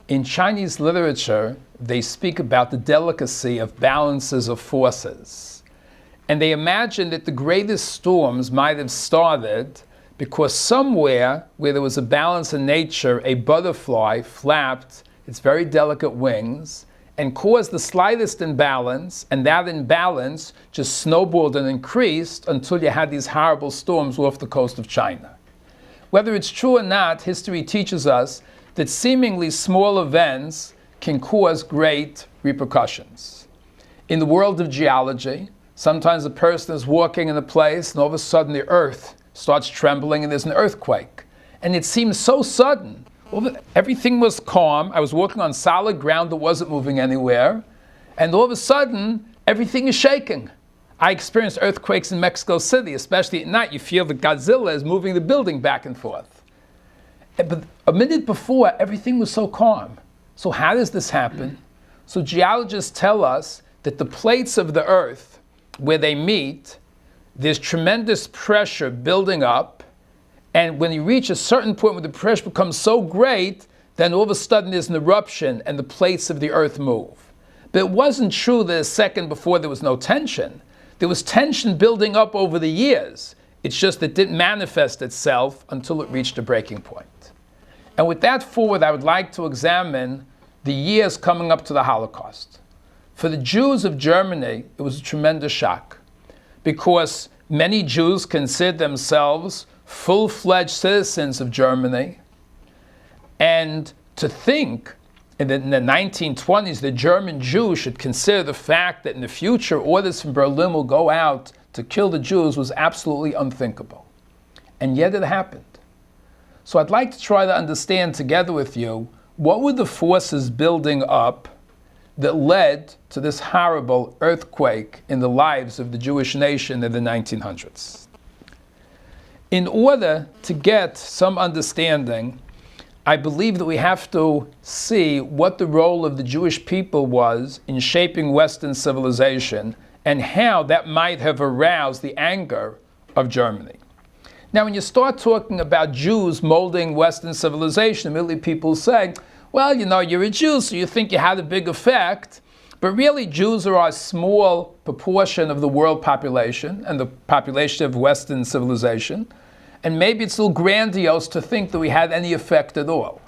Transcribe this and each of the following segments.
In Chinese literature, they speak about the delicacy of balances of forces. And they imagine that the greatest storms might have started because somewhere where there was a balance in nature, a butterfly flapped its very delicate wings and caused the slightest imbalance, and that imbalance just snowballed and increased until you had these horrible storms off the coast of China. Whether it's true or not, history teaches us that seemingly small events can cause great repercussions. In the world of geology, sometimes a person is walking in a place and all of a sudden the earth starts trembling and there's an earthquake. And it seems so sudden. Everything was calm. I was walking on solid ground that wasn't moving anywhere. And all of a sudden, everything is shaking. I experienced earthquakes in Mexico City, especially at night. You feel that Godzilla is moving the building back and forth. But a minute before, everything was so calm. So how does this happen? So geologists tell us that the plates of the earth, where they meet, there's tremendous pressure building up. And when you reach a certain point where the pressure becomes so great, then all of a sudden there's an eruption and the plates of the earth move. But it wasn't true that a second before there was no tension. There was tension building up over the years. It's just that it didn't manifest itself until it reached a breaking point. And with that forward, I would like to examine the years coming up to the Holocaust. For the Jews of Germany, it was a tremendous shock because many Jews considered themselves full-fledged citizens of Germany. And to think in the 1920s the German Jews should consider the fact that in the future orders from Berlin will go out to kill the Jews was absolutely unthinkable. And yet it happened. So I'd like to try to understand together with you what were the forces building up that led to this horrible earthquake in the lives of the Jewish nation in the 1900s. In order to get some understanding, I believe that we have to see what the role of the Jewish people was in shaping Western civilization and how that might have aroused the anger of Germany. Now, when you start talking about Jews molding Western civilization, immediately people say, well, you're a Jew, so you think you had a big effect. But really, Jews are a small proportion of the world population and the population of Western civilization. And maybe it's a little grandiose to think that we had any effect at all.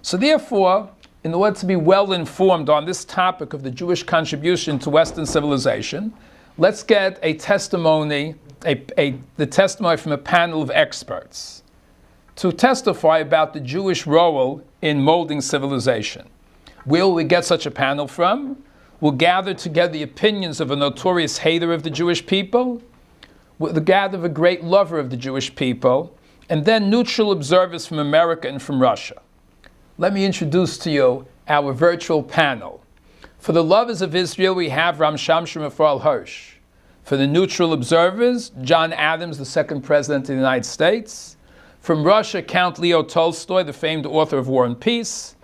So therefore, in order to be well informed on this topic of the Jewish contribution to Western civilization, let's get a testimony, the testimony from a panel of experts to testify about the Jewish role in molding civilization. Where will we get such a panel from? We'll gather together the opinions of a notorious hater of the Jewish people, the gather of a great lover of the Jewish people, and then neutral observers from America and from Russia. Let me introduce to you our virtual panel. For the lovers of Israel, we have Ram Shamshon Raphael Hirsch. For the neutral observers, John Adams, the second president of the United States. From Russia, Count Leo Tolstoy, the famed author of War and Peace.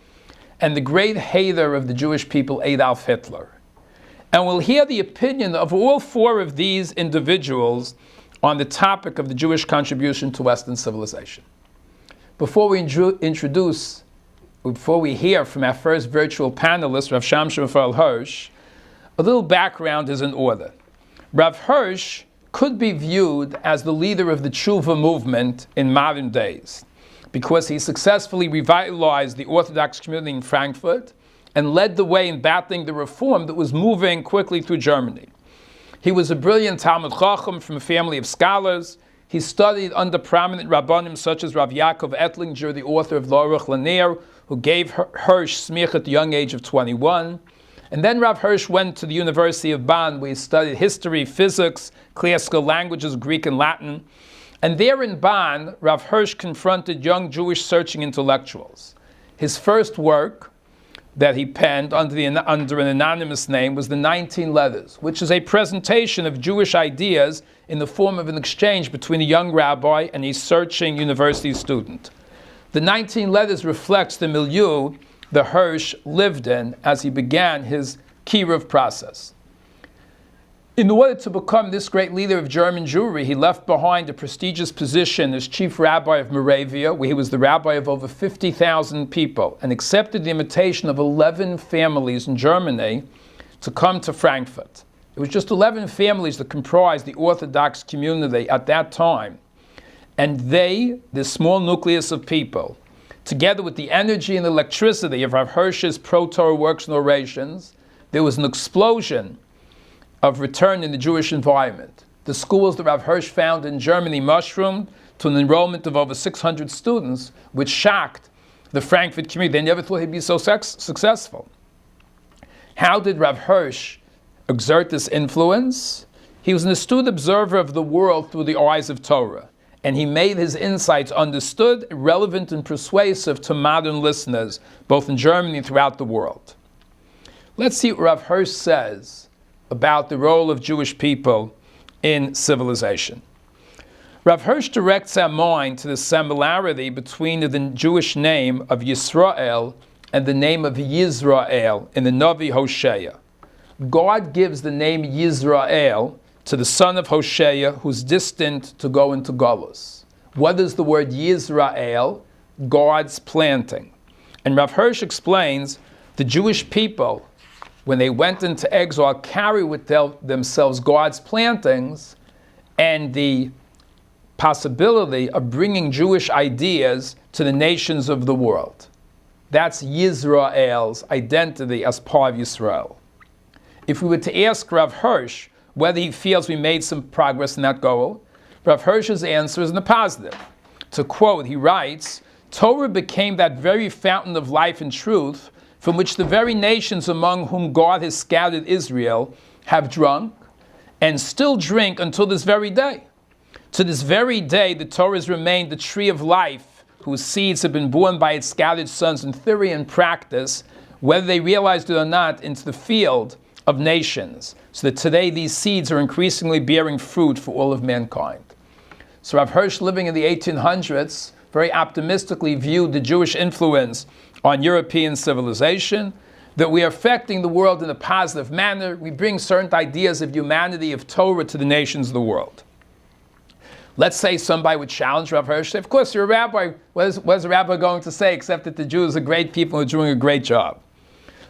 And the great hater of the Jewish people, Adolf Hitler. And we'll hear the opinion of all four of these individuals on the topic of the Jewish contribution to Western civilization. Before we hear from our first virtual panelist, Rav Shamshon Raphael Hirsch, a little background is in order. Rav Hirsch could be viewed as the leader of the Tshuva movement in modern days because he successfully revitalized the Orthodox community in Frankfurt and led the way in battling the reform that was moving quickly through Germany. He was a brilliant Talmud Chacham from a family of scholars. He studied under prominent Rabbanim such as Rav Yaakov Ettlinger, the author of L'Aruch Lanier, who gave Hirsch smicha at the young age of 21. And then Rav Hirsch went to the University of Bonn, where he studied history, physics, classical languages, Greek and Latin. And there in Bonn, Rav Hirsch confronted young Jewish searching intellectuals. His first work that he penned under an anonymous name was the 19 Letters, which is a presentation of Jewish ideas in the form of an exchange between a young rabbi and a searching university student. The 19 Letters reflects the milieu that Hirsch lived in as he began his kiruv process. In order to become this great leader of German Jewry, he left behind a prestigious position as chief rabbi of Moravia, where he was the rabbi of over 50,000 people, and accepted the invitation of 11 families in Germany to come to Frankfurt. It was just 11 families that comprised the Orthodox community at that time. And they, this small nucleus of people, together with the energy and electricity of Rav Hirsch's pro-Torah works and orations, there was an explosion of return in the Jewish environment. The schools that Rav Hirsch founded in Germany mushroomed to an enrollment of over 600 students, which shocked the Frankfurt community. They never thought he'd be so successful. How did Rav Hirsch exert this influence? He was an astute observer of the world through the eyes of Torah, and he made his insights understood, relevant, and persuasive to modern listeners, both in Germany and throughout the world. Let's see what Rav Hirsch says about the role of Jewish people in civilization. Rav Hirsch directs our mind to the similarity between the Jewish name of Yisrael and the name of Yisrael in the Navi Hosea. God gives the name Yisrael to the son of Hosea, who's destined to go into Galus. What is the word Yisrael? God's planting. And Rav Hirsch explains the Jewish people, when they went into exile, carry with themselves God's plantings and the possibility of bringing Jewish ideas to the nations of the world. That's Yisrael's identity as part of Yisrael. If we were to ask Rav Hirsch whether he feels we made some progress in that goal, Rav Hirsch's answer is in the positive. To quote, he writes, "Torah became that very fountain of life and truth from which the very nations among whom God has scattered Israel have drunk and still drink until this very day. To this very day, the Torah has remained the tree of life, whose seeds have been born by its scattered sons in theory and practice, whether they realized it or not, into the field of nations, so that today these seeds are increasingly bearing fruit for all of mankind." So Rav Hirsch, living in the 1800s, very optimistically viewed the Jewish influence on European civilization, that we are affecting the world in a positive manner. We bring certain ideas of humanity, of Torah, to the nations of the world. Let's say somebody would challenge Rav Hirsch, say, of course, you're a rabbi. What is a rabbi going to say except that the Jews are great people and are doing a great job?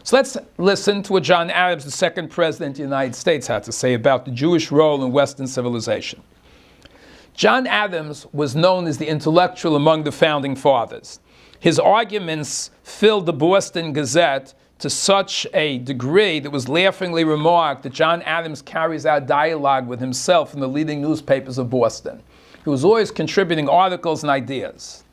So let's listen to what John Adams, the second president of the United States, had to say about the Jewish role in Western civilization. John Adams was known as the intellectual among the founding fathers. His arguments filled the Boston Gazette to such a degree that was laughingly remarked that John Adams carries out dialogue with himself in the leading newspapers of Boston. He was always contributing articles and ideas.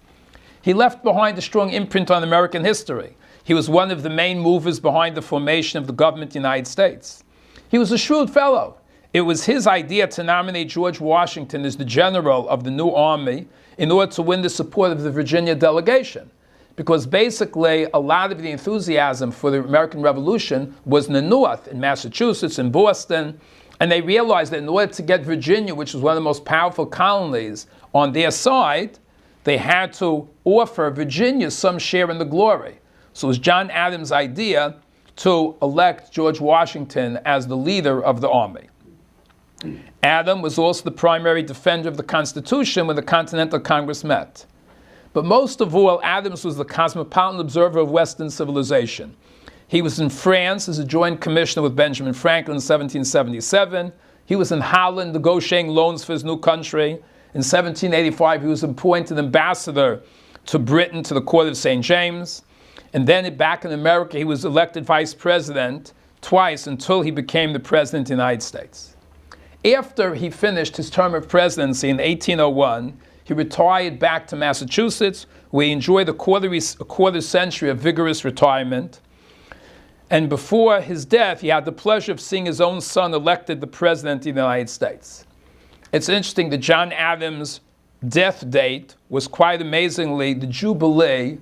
He left behind a strong imprint on American history. He was one of the main movers behind the formation of the government of the United States. He was a shrewd fellow. It was his idea to nominate George Washington as the general of the new army in order to win the support of the Virginia delegation. Because basically a lot of the enthusiasm for the American Revolution was in the North, in Massachusetts, in Boston, and they realized that in order to get Virginia, which was one of the most powerful colonies, on their side, they had to offer Virginia some share in the glory. So it was John Adams' idea to elect George Washington as the leader of the army. Adam was also the primary defender of the Constitution when the Continental Congress met. But most of all, Adams was the cosmopolitan observer of Western civilization. He was in France as a joint commissioner with Benjamin Franklin in 1777. He was in Holland negotiating loans for his new country. In 1785, he was appointed ambassador to Britain to the court of St. James. And then back in America, he was elected vice president twice until he became the president of the United States. After he finished his term of presidency in 1801, he retired back to Massachusetts, where he enjoyed a quarter century of vigorous retirement. And before his death, he had the pleasure of seeing his own son elected the president of the United States. It's interesting that John Adams' death date was quite amazingly the Jubilee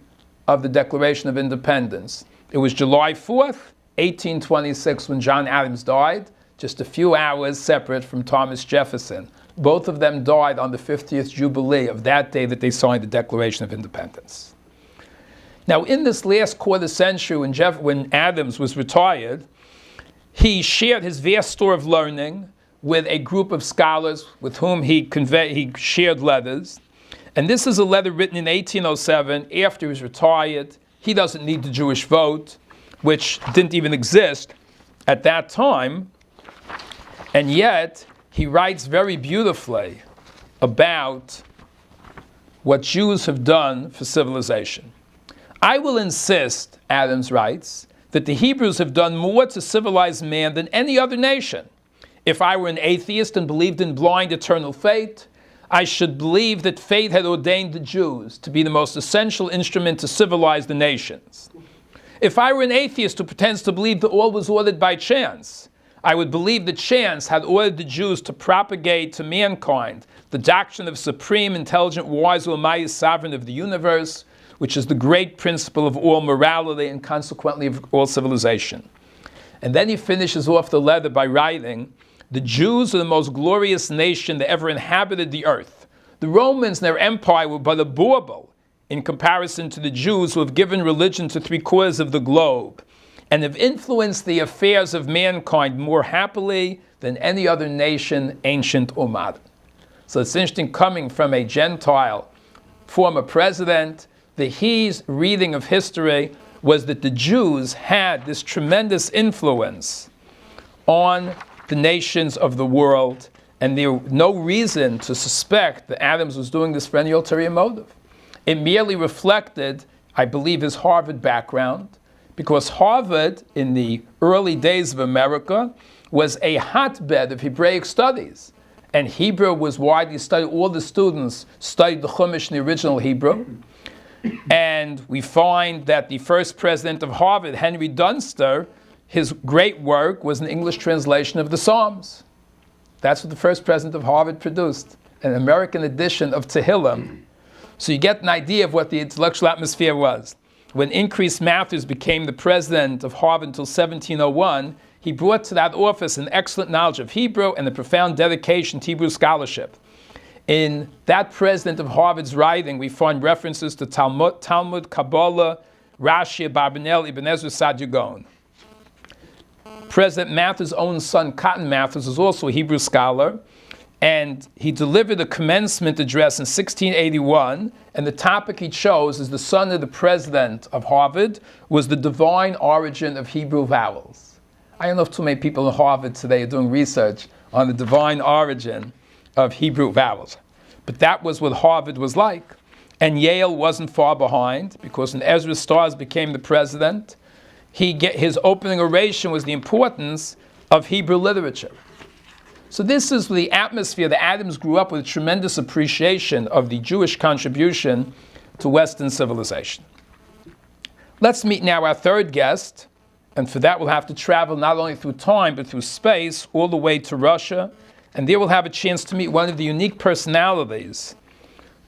of the Declaration of Independence. It was July 4th, 1826, when John Adams died, just a few hours separate from Thomas Jefferson. Both of them died on the 50th Jubilee of that day that they signed the Declaration of Independence. Now, in this last quarter century, when Adams was retired, he shared his vast store of learning with a group of scholars with whom he shared letters. And this is a letter written in 1807 after he was retired. He doesn't need the Jewish vote, which didn't even exist at that time. And yet, he writes very beautifully about what Jews have done for civilization. I will insist, Adams writes, that the Hebrews have done more to civilize man than any other nation. If I were an atheist and believed in blind eternal fate, I should believe that fate had ordained the Jews to be the most essential instrument to civilize the nations. If I were an atheist who pretends to believe that all was ordered by chance, I would believe that chance had ordered the Jews to propagate to mankind the doctrine of supreme, intelligent, wise, almighty, sovereign of the universe, which is the great principle of all morality and consequently of all civilization. And then he finishes off the letter by writing, the Jews are the most glorious nation that ever inhabited the earth. The Romans and their empire were but a bauble in comparison to the Jews who have given religion to 3/4 of the globe and have influenced the affairs of mankind more happily than any other nation, ancient or modern. So it's interesting coming from a Gentile former president, his reading of history was that the Jews had this tremendous influence on the nations of the world, and there was no reason to suspect that Adams was doing this for any ulterior motive. It merely reflected, I believe, his Harvard background, because Harvard, in the early days of America, was a hotbed of Hebraic studies. And Hebrew was widely studied. All the students studied the Chumash in the original Hebrew. And we find that the first president of Harvard, Henry Dunster, his great work was an English translation of the Psalms. That's what the first president of Harvard produced, an American edition of Tehillim. So you get an idea of what the intellectual atmosphere was. When Increase Mathers became the president of Harvard until 1701, he brought to that office an excellent knowledge of Hebrew and a profound dedication to Hebrew scholarship. In that president of Harvard's writing, we find references to Talmud, Kabbalah, Rashi, Abarbanel, Ibn Ezra, Saadia Gaon. President Mathers' own son, Cotton Mathers, was also a Hebrew scholar, and he delivered a commencement address in 1681, and the topic he chose as the son of the president of Harvard was the divine origin of Hebrew vowels. I don't know if too many people in Harvard today are doing research on the divine origin of Hebrew vowels. But that was what Harvard was like. And Yale wasn't far behind, because when Ezra Stars became the president, his opening oration was the importance of Hebrew literature. So this is the atmosphere that Adams grew up with, a tremendous appreciation of the Jewish contribution to Western civilization. Let's meet now our third guest, and for that we'll have to travel not only through time but through space all the way to Russia, and there we'll have a chance to meet one of the unique personalities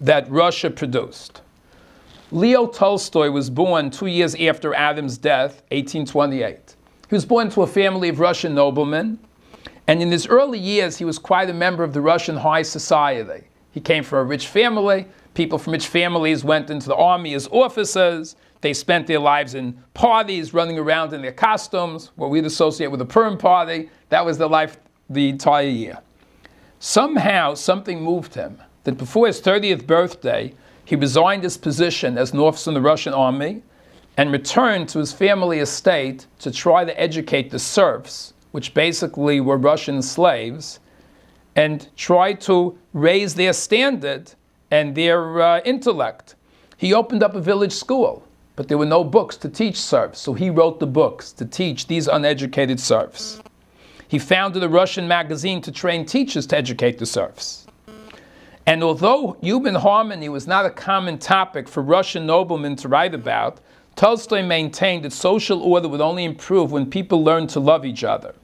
that Russia produced. Leo Tolstoy was born 2 years after Adams' death, 1828. He was born to a family of Russian noblemen, and in his early years he was quite a member of the Russian high society. He came from a rich family. People from rich families went into the army as officers. They spent their lives in parties, running around in their costumes, what we'd associate with a Purim party. That was their life the entire year. Somehow, something moved him, that before his 30th birthday, he resigned his position as an officer in the Russian army and returned to his family estate to try to educate the serfs, which basically were Russian slaves, and try to raise their standard and their intellect. He opened up a village school, but there were no books to teach serfs, so he wrote the books to teach these uneducated serfs. He founded a Russian magazine to train teachers to educate the serfs. And although human harmony was not a common topic for Russian noblemen to write about, Tolstoy maintained that social order would only improve when people learned to love each other.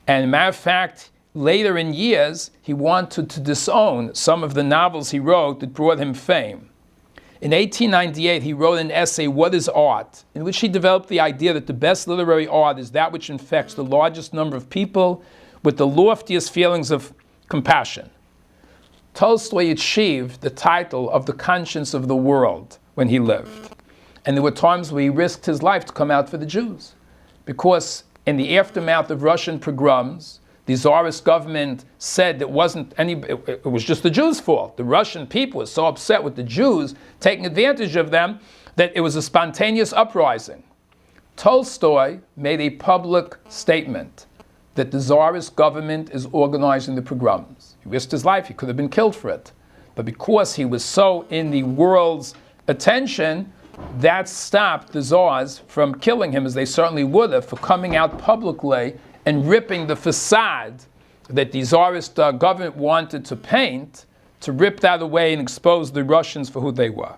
And as a matter of fact, later in years, he wanted to disown some of the novels he wrote that brought him fame. In 1898, he wrote an essay, What is Art?, in which he developed the idea that the best literary art is that which infects the largest number of people with the loftiest feelings of compassion. Tolstoy achieved the title of the conscience of the world when he lived. And there were times where he risked his life to come out for the Jews. Because in the aftermath of Russian pogroms, The Tsarist government said it was just the Jews' fault. The Russian people were so upset with the Jews taking advantage of them that it was a spontaneous uprising. Tolstoy made a public statement that the Tsarist government is organizing the pogroms. He risked his life. He could have been killed for it. But because he was so in the world's attention, that stopped the Tsars from killing him, as they certainly would have, for coming out publicly and ripping the facade that the Tsarist government wanted to paint, to rip that away and expose the Russians for who they were.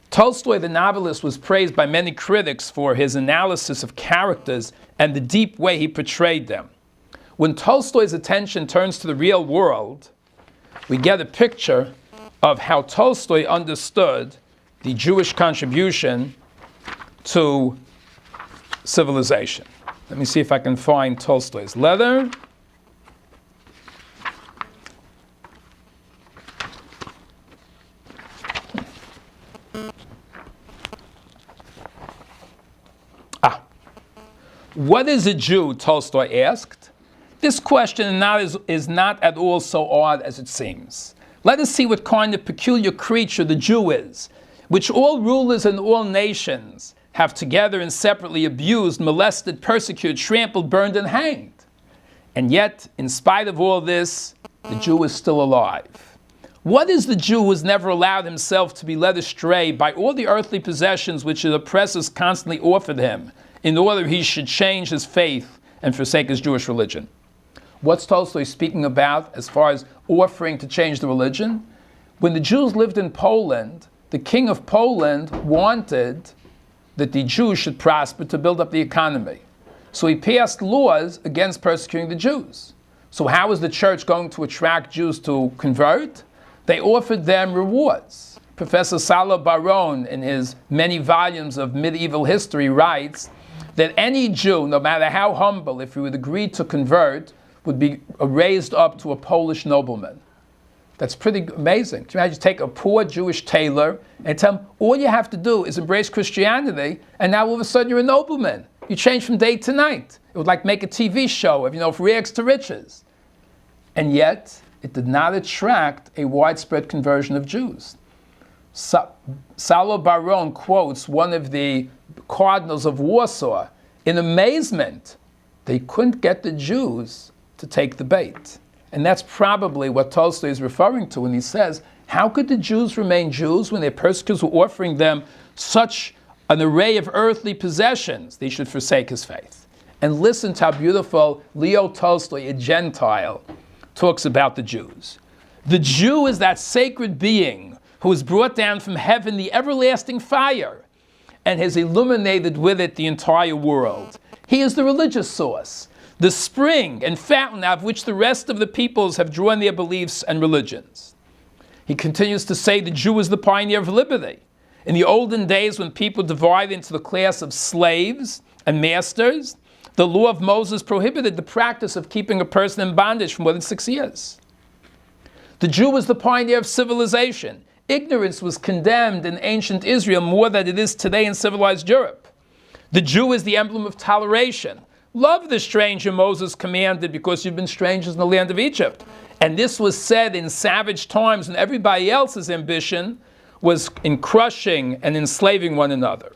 Tolstoy, the novelist, was praised by many critics for his analysis of characters and the deep way he portrayed them. When Tolstoy's attention turns to the real world, we get a picture of how Tolstoy understood the Jewish contribution to civilization. Let me see if I can find Tolstoy's letter. What is a Jew? Tolstoy asked. This question is not at all so odd as it seems. Let us see what kind of peculiar creature the Jew is, which all rulers and all nations have together and separately abused, molested, persecuted, trampled, burned, and hanged. And yet, in spite of all this, the Jew is still alive. What is the Jew who has never allowed himself to be led astray by all the earthly possessions which his oppressors constantly offered him, in order he should change his faith and forsake his Jewish religion? What's Tolstoy speaking about as far as offering to change the religion? When the Jews lived in Poland, the king of Poland wanted that the Jews should prosper to build up the economy. So he passed laws against persecuting the Jews. So how is the church going to attract Jews to convert? They offered them rewards. Professor Salo Baron, in his many volumes of medieval history, writes that any Jew, no matter how humble, if he would agree to convert, would be raised up to a Polish nobleman. That's pretty amazing. Can you imagine, take a poor Jewish tailor and tell him, all you have to do is embrace Christianity, and now all of a sudden you're a nobleman. You change from day to night. It would like make a TV show of, from rags to riches. And yet, it did not attract a widespread conversion of Jews. Salo Baron quotes one of the cardinals of Warsaw in amazement. They couldn't get the Jews to take the bait. And that's probably what Tolstoy is referring to when he says, how could the Jews remain Jews when their persecutors were offering them such an array of earthly possessions? They should forsake his faith. And listen to how beautiful Leo Tolstoy, a Gentile, talks about the Jews. The Jew is that sacred being who has brought down from heaven the everlasting fire and has illuminated with it the entire world. He is the religious source, the spring and fountain out of which the rest of the peoples have drawn their beliefs and religions. He continues to say the Jew is the pioneer of liberty. In the olden days, when people divided into the class of slaves and masters, the law of Moses prohibited the practice of keeping a person in bondage for more than 6 years. The Jew was the pioneer of civilization. Ignorance was condemned in ancient Israel more than it is today in civilized Europe. The Jew is the emblem of toleration. Love the stranger, Moses commanded, because you've been strangers in the land of Egypt. And this was said in savage times when everybody else's ambition was in crushing and enslaving one another.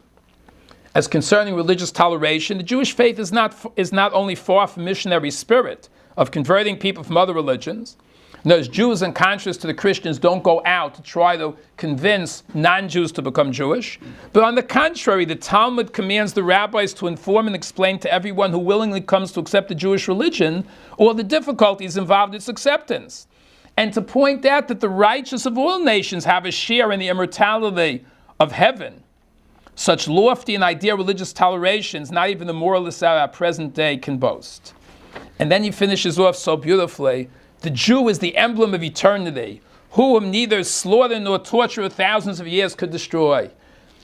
As concerning religious toleration, the Jewish faith is not only far from missionary spirit of converting people from other religions. Those Jews, in contrast to the Christians, don't go out to try to convince non-Jews to become Jewish. But on the contrary, the Talmud commands the rabbis to inform and explain to everyone who willingly comes to accept the Jewish religion all the difficulties involved in its acceptance, and to point out that the righteous of all nations have a share in the immortality of heaven. Such lofty and ideal religious tolerations, not even the moralists of our present day can boast. And then he finishes off so beautifully. The Jew is the emblem of eternity, whom neither slaughter nor torture of thousands of years could destroy.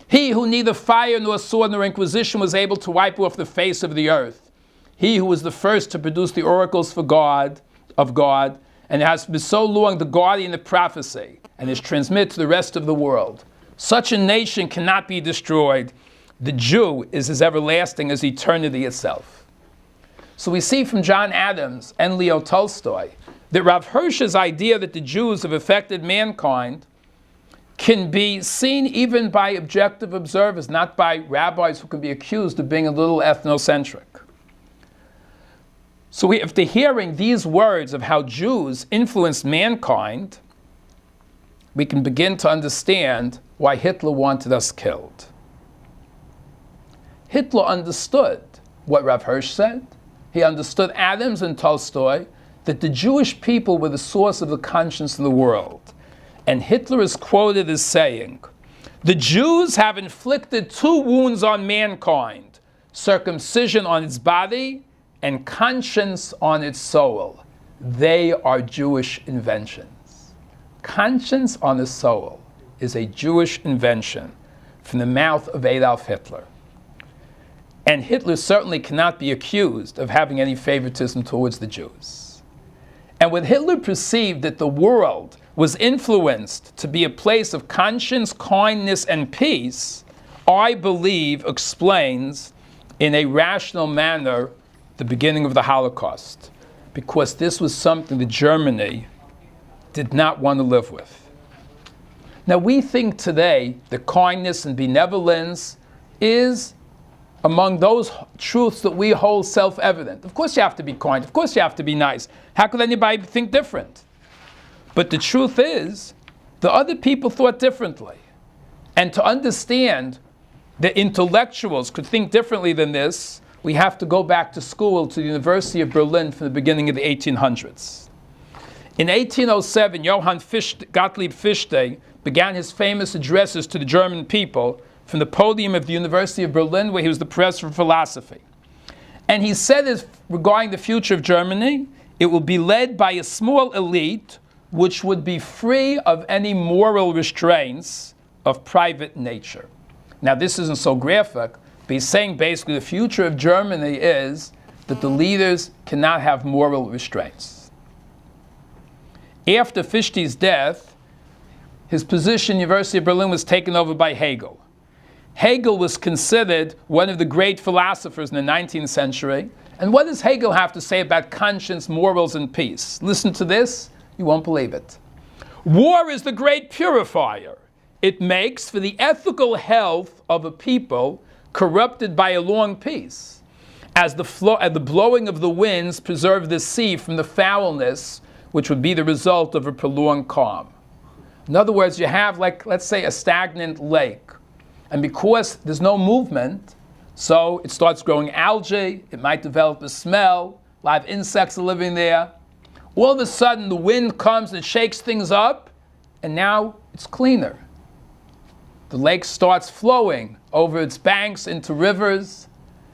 He who neither fire nor sword nor inquisition was able to wipe off the face of the earth. He who was the first to produce the oracles of God, and has been so long the guardian of prophecy, and is transmitted to the rest of the world. Such a nation cannot be destroyed. The Jew is as everlasting as eternity itself. So we see from John Adams and Leo Tolstoy that Rav Hirsch's idea that the Jews have affected mankind can be seen even by objective observers, not by rabbis who can be accused of being a little ethnocentric. So after hearing these words of how Jews influenced mankind, we can begin to understand why Hitler wanted us killed. Hitler understood what Rav Hirsch said. He understood Adams and Tolstoy, that the Jewish people were the source of the conscience of the world. And Hitler is quoted as saying, "The Jews have inflicted two wounds on mankind, circumcision on its body and conscience on its soul. They are Jewish inventions." Conscience on the soul is a Jewish invention from the mouth of Adolf Hitler. And Hitler certainly cannot be accused of having any favoritism towards the Jews. And when Hitler perceived that the world was influenced to be a place of conscience, kindness, and peace, I believe explains in a rational manner the beginning of the Holocaust, because this was something that Germany did not want to live with. Now we think today that kindness and benevolence is among those truths that we hold self-evident. Of course you have to be kind. Of course you have to be nice. How could anybody think different? But the truth is, the other people thought differently. And to understand that intellectuals could think differently than this, we have to go back to school, to the University of Berlin from the beginning of the 1800s. In 1807, Johann Gottlieb Fichte began his famous addresses to the German people from the podium of the University of Berlin, where he was the professor of philosophy. And he said this regarding the future of Germany: it will be led by a small elite which would be free of any moral restraints of private nature. Now this isn't so graphic, but he's saying basically the future of Germany is that the leaders cannot have moral restraints. After Fichte's death, his position in the University of Berlin was taken over by Hegel. Hegel was considered one of the great philosophers in the 19th century. And what does Hegel have to say about conscience, morals, and peace? Listen to this, you won't believe it. "War is the great purifier. It makes for the ethical health of a people corrupted by a long peace, as the blowing of the winds preserve the sea from the foulness which would be the result of a prolonged calm." In other words, you have, like, let's say, a stagnant lake. And because there's no movement, so it starts growing algae, it might develop a smell, a lot of insects are living there. All of a sudden, the wind comes and shakes things up, and now it's cleaner. The lake starts flowing over its banks into rivers.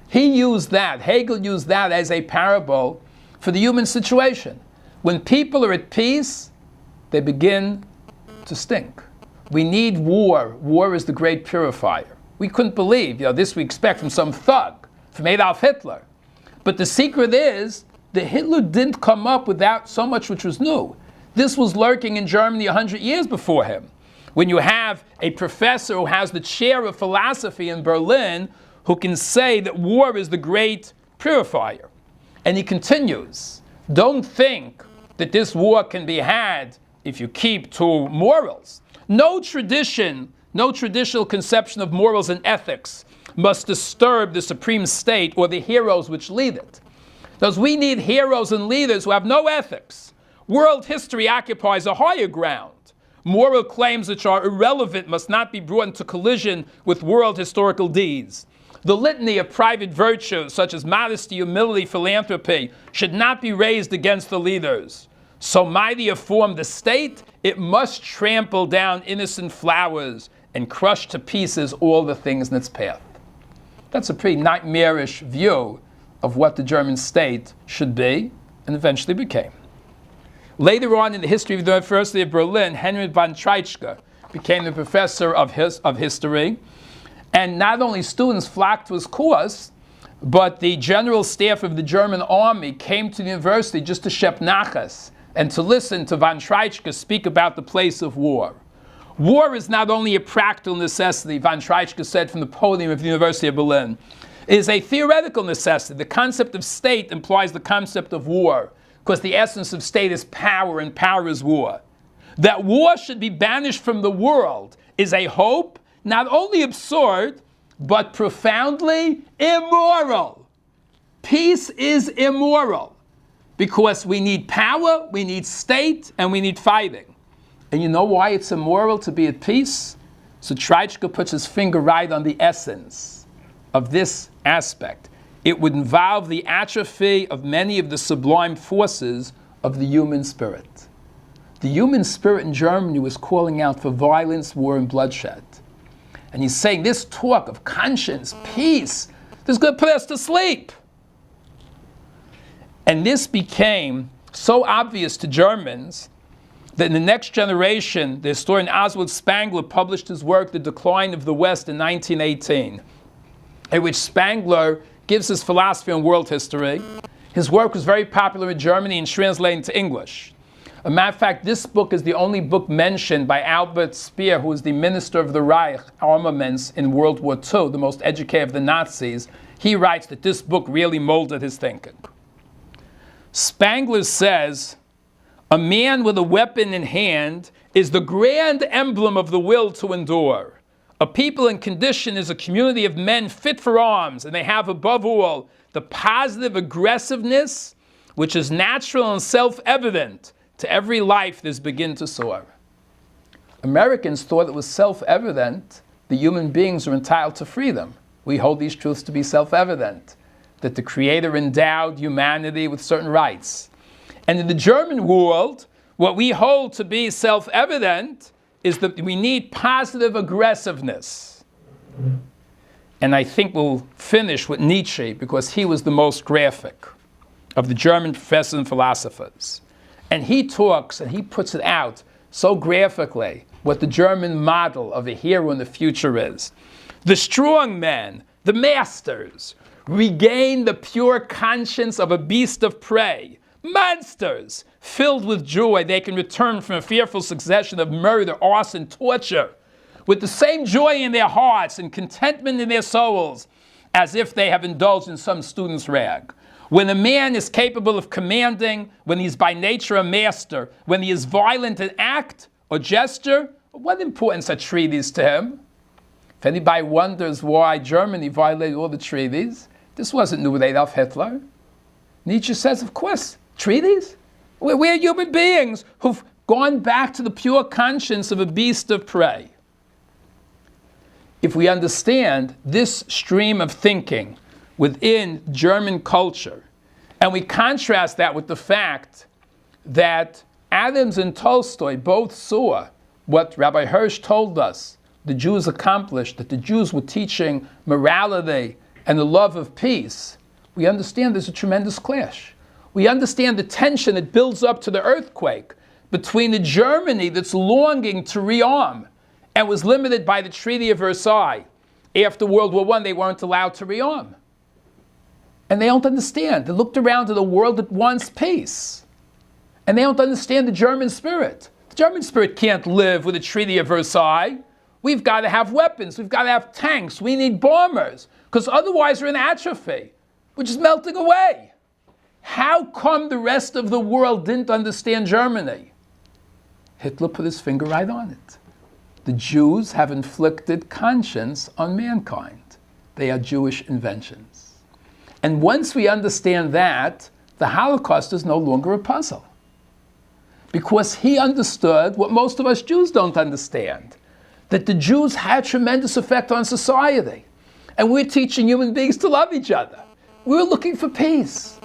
Hegel used that as a parable for the human situation. When people are at peace, they begin to stink. We need war. War is the great purifier. We couldn't believe, this we expect from some thug, from Adolf Hitler. But the secret is that Hitler didn't come up with that so much which was new. This was lurking in Germany 100 years before him. When you have a professor who has the chair of philosophy in Berlin who can say that war is the great purifier. And he continues, "Don't think that this war can be had if you keep to morals. No traditional conception of morals and ethics must disturb the supreme state or the heroes which lead it. Thus, we need heroes and leaders who have no ethics. World history occupies a higher ground. Moral claims which are irrelevant must not be brought into collision with world historical deeds. The litany of private virtues, such as modesty, humility, philanthropy, should not be raised against the leaders. So mighty a form the state, it must trample down innocent flowers and crush to pieces all the things in its path." That's a pretty nightmarish view of what the German state should be and eventually became. Later on in the history of the University of Berlin, Henry von Treitschke became the professor of history. And not only students flocked to his course, but the general staff of the German army came to the university just to shep nachas and to listen to von Treitschke speak about the place of war. "War is not only a practical necessity," von Treitschke said from the podium of the University of Berlin, It is a theoretical necessity. The concept of state implies the concept of war, because the essence of state is power, and power is war. That war should be banished from the world is a hope not only absurd, but profoundly immoral. Peace is immoral, because we need power, we need state, and we need fighting. And you know why it's immoral to be at peace? So Treitschke puts his finger right on the essence of this aspect. It would involve the atrophy of many of the sublime forces of the human spirit. The human spirit in Germany was calling out for violence, war, and bloodshed. And he's saying this talk of conscience, peace, this is going to put us to sleep. And this became so obvious to Germans that in the next generation, the historian Oswald Spengler published his work, The Decline of the West, in 1918, in which Spengler gives his philosophy on world history. His work was very popular in Germany and translated into English. As a matter of fact, this book is the only book mentioned by Albert Speer, who was the minister of the Reich armaments in World War II, the most educated of the Nazis. He writes that this book really molded his thinking. Spengler says, a man with a weapon in hand is the grand emblem of the will to endure. A people in condition is a community of men fit for arms, and they have above all the positive aggressiveness which is natural and self-evident to every life that's begin to soar. Americans thought it was self-evident that human beings are entitled to freedom. We hold these truths to be self-evident, that the Creator endowed humanity with certain rights. And in the German world, what we hold to be self-evident is that we need positive aggressiveness. And I think we'll finish with Nietzsche, because he was the most graphic of the German professors and philosophers. And he talks and he puts it out so graphically what the German model of a hero in the future is. The strong men, the masters, regain the pure conscience of a beast of prey. Monsters, filled with joy, they can return from a fearful succession of murder, arson, torture, with the same joy in their hearts and contentment in their souls, as if they have indulged in some student's rag. When a man is capable of commanding, when he's by nature a master, when he is violent in act or gesture, what importance are treaties to him? If anybody wonders why Germany violated all the treaties, this wasn't new with Adolf Hitler. Nietzsche says, of course, treaties? We're human beings who've gone back to the pure conscience of a beast of prey. If we understand this stream of thinking within German culture, and we contrast that with the fact that Adams and Tolstoy both saw what Rabbi Hirsch told us the Jews accomplished, that the Jews were teaching morality and the love of peace, we understand there's a tremendous clash. We understand the tension that builds up to the earthquake between the Germany that's longing to rearm and was limited by the Treaty of Versailles. After World War I, they weren't allowed to rearm. And they don't understand. They looked around at a world that wants peace. And they don't understand the German spirit. The German spirit can't live with the Treaty of Versailles. We've got to have weapons. We've got to have tanks. We need bombers. Because otherwise we're in atrophy. We're just melting away. How come the rest of the world didn't understand Germany? Hitler put his finger right on it. The Jews have inflicted conscience on mankind. They are Jewish inventions. And once we understand that, the Holocaust is no longer a puzzle. Because he understood what most of us Jews don't understand, that the Jews had tremendous effect on society. And we're teaching human beings to love each other. We're looking for peace.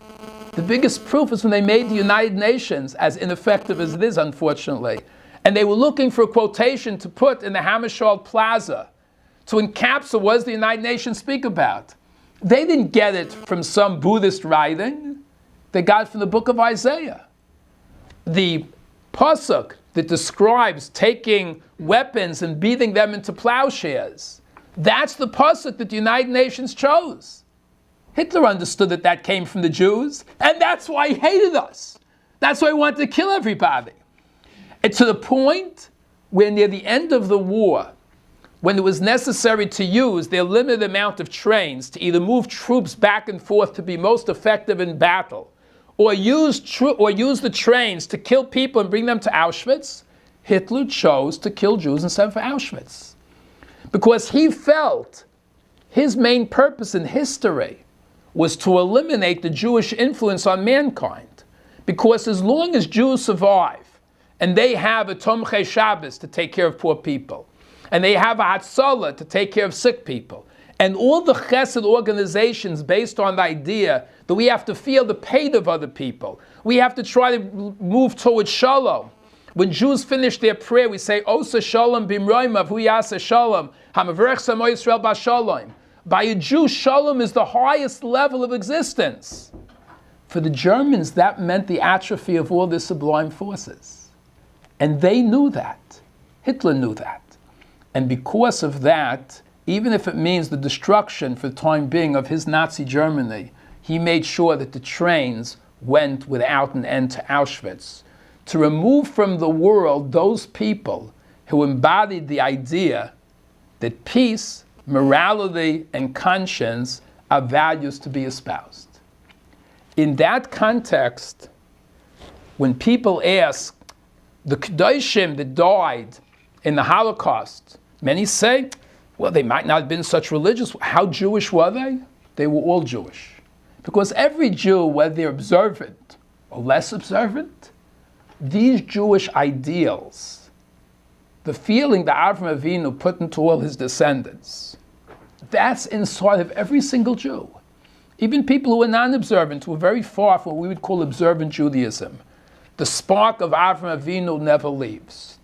The biggest proof is when they made the United Nations, as ineffective as it is, unfortunately. And they were looking for a quotation to put in the Hammarskjöld Plaza to encapsulate what does the United Nations speak about. They didn't get it from some Buddhist writing. They got it from the book of Isaiah. The pasuk that describes taking weapons and beating them into plowshares, that's the pasuk that the United Nations chose. Hitler understood that that came from the Jews, and that's why he hated us. That's why he wanted to kill everybody. And to the point where near the end of the war, when it was necessary to use their limited amount of trains to either move troops back and forth to be most effective in battle, or use the trains to kill people and bring them to Auschwitz, Hitler chose to kill Jews and send for Auschwitz. Because he felt his main purpose in history was to eliminate the Jewish influence on mankind. Because as long as Jews survive, and they have a Tomchei Shabbos to take care of poor people, and they have a Hatzalah to take care of sick people, and all the chesed organizations based on the idea that we have to feel the pain of other people. We have to try to move towards shalom. When Jews finish their prayer, we say, Osa shalom bimroimav hu yasa shalom, hamavrech samo Yisrael b'shalom. By a Jew, shalom is the highest level of existence. For the Germans, that meant the atrophy of all their sublime forces. And they knew that. Hitler knew that. And because of that, even if it means the destruction for the time being of his Nazi Germany, he made sure that the trains went without an end to Auschwitz, to remove from the world those people who embodied the idea that peace, morality, and conscience are values to be espoused. In that context, when people ask the Kedoshim that died in the Holocaust, many say, well, they might not have been such religious. How Jewish were they? They were all Jewish. Because every Jew, whether they're observant or less observant, these Jewish ideals, the feeling that Avraham Avinu put into all his descendants, that's inside of every single Jew. Even people who are non-observant, who are very far from what we would call observant Judaism, the spark of Avraham Avinu never leaves.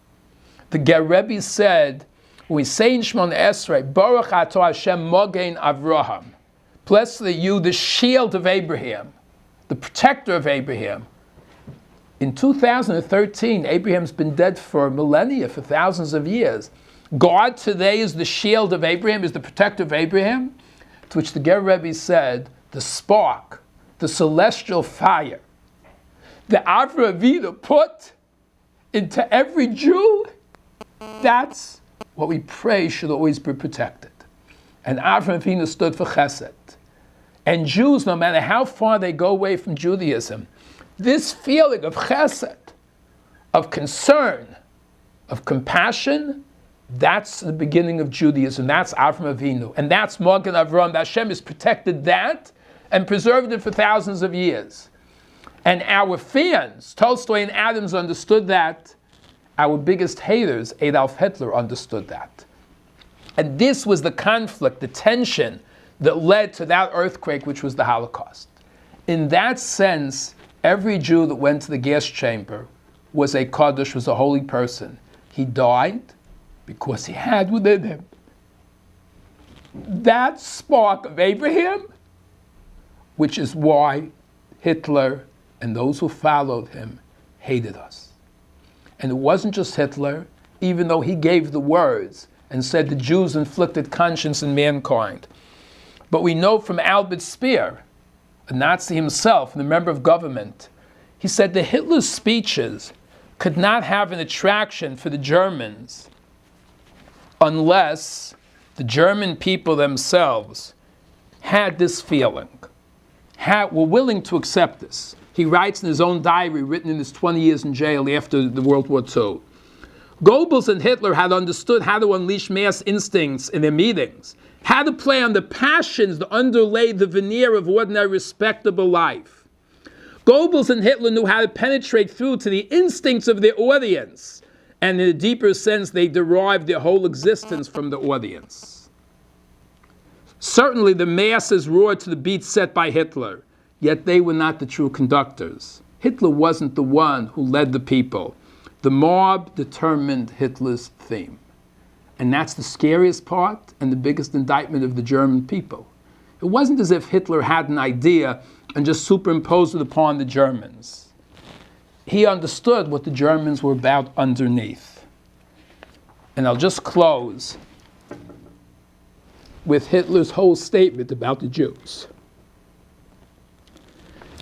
The Ger Rebbe said, when we say in Shemona Esrei, Baruch Atah Hashem Mogen Avraham, blessed are you, the shield of Abraham, the protector of Abraham. In 2013, Abraham's been dead for millennia, for thousands of years. God today is the shield of Abraham, is the protector of Abraham, to which the Ger Rebbe said, the spark, the celestial fire, that Avraham Avinu put into every Jew, that's what we pray should always be protected. And Avraham Avinu stood for chesed. And Jews, no matter how far they go away from Judaism, this feeling of chesed, of concern, of compassion, that's the beginning of Judaism. That's Avraham Avinu. And that's Mogen Avraham. Hashem has protected that and preserved it for thousands of years. And our fans, Tolstoy and Adams, understood that. Our biggest haters, Adolf Hitler, understood that. And this was the conflict, the tension that led to that earthquake, which was the Holocaust. In that sense, every Jew that went to the gas chamber was a Kaddish, was a holy person. He died because he had within him that spark of Abraham, which is why Hitler and those who followed him hated us. And it wasn't just Hitler, even though he gave the words and said the Jews inflicted conscience in mankind. But we know from Albert Speer, a Nazi himself and a member of government, he said that Hitler's speeches could not have an attraction for the Germans unless the German people themselves had this feeling, were willing to accept this. He writes in his own diary, written in his 20 years in jail after the World War II. Goebbels and Hitler had understood how to unleash mass instincts in their meetings, how to play on the passions that underlay the veneer of ordinary respectable life. Goebbels and Hitler knew how to penetrate through to the instincts of their audience, and in a deeper sense, they derived their whole existence from the audience. Certainly, the masses roared to the beat set by Hitler, yet they were not the true conductors. Hitler wasn't the one who led the people. The mob determined Hitler's theme. And that's the scariest part and the biggest indictment of the German people. It wasn't as if Hitler had an idea and just superimposed it upon the Germans. He understood what the Germans were about underneath. And I'll just close with Hitler's whole statement about the Jews.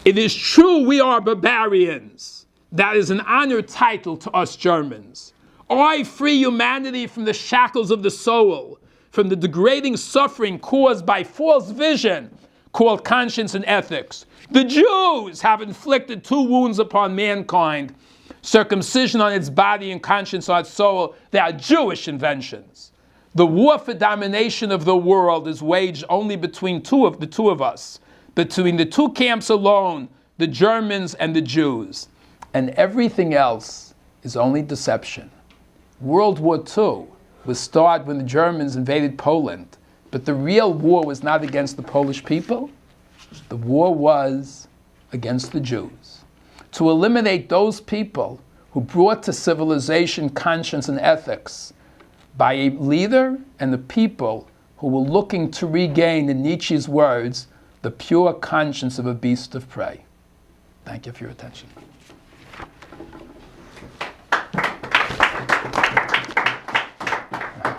It is true we are barbarians. That is an honor title to us Germans. I free humanity from the shackles of the soul, from the degrading suffering caused by false vision called conscience and ethics. The Jews have inflicted two wounds upon mankind: circumcision on its body and conscience on its soul. They are Jewish inventions. The war for domination of the world is waged only between the two of us, between the two camps alone, the Germans and the Jews. And everything else is only deception. World War II was started when the Germans invaded Poland, but the real war was not against the Polish people. The war was against the Jews. To eliminate those people who brought to civilization conscience and ethics by a leader and the people who were looking to regain, in Nietzsche's words, the pure conscience of a beast of prey. Thank you for your attention.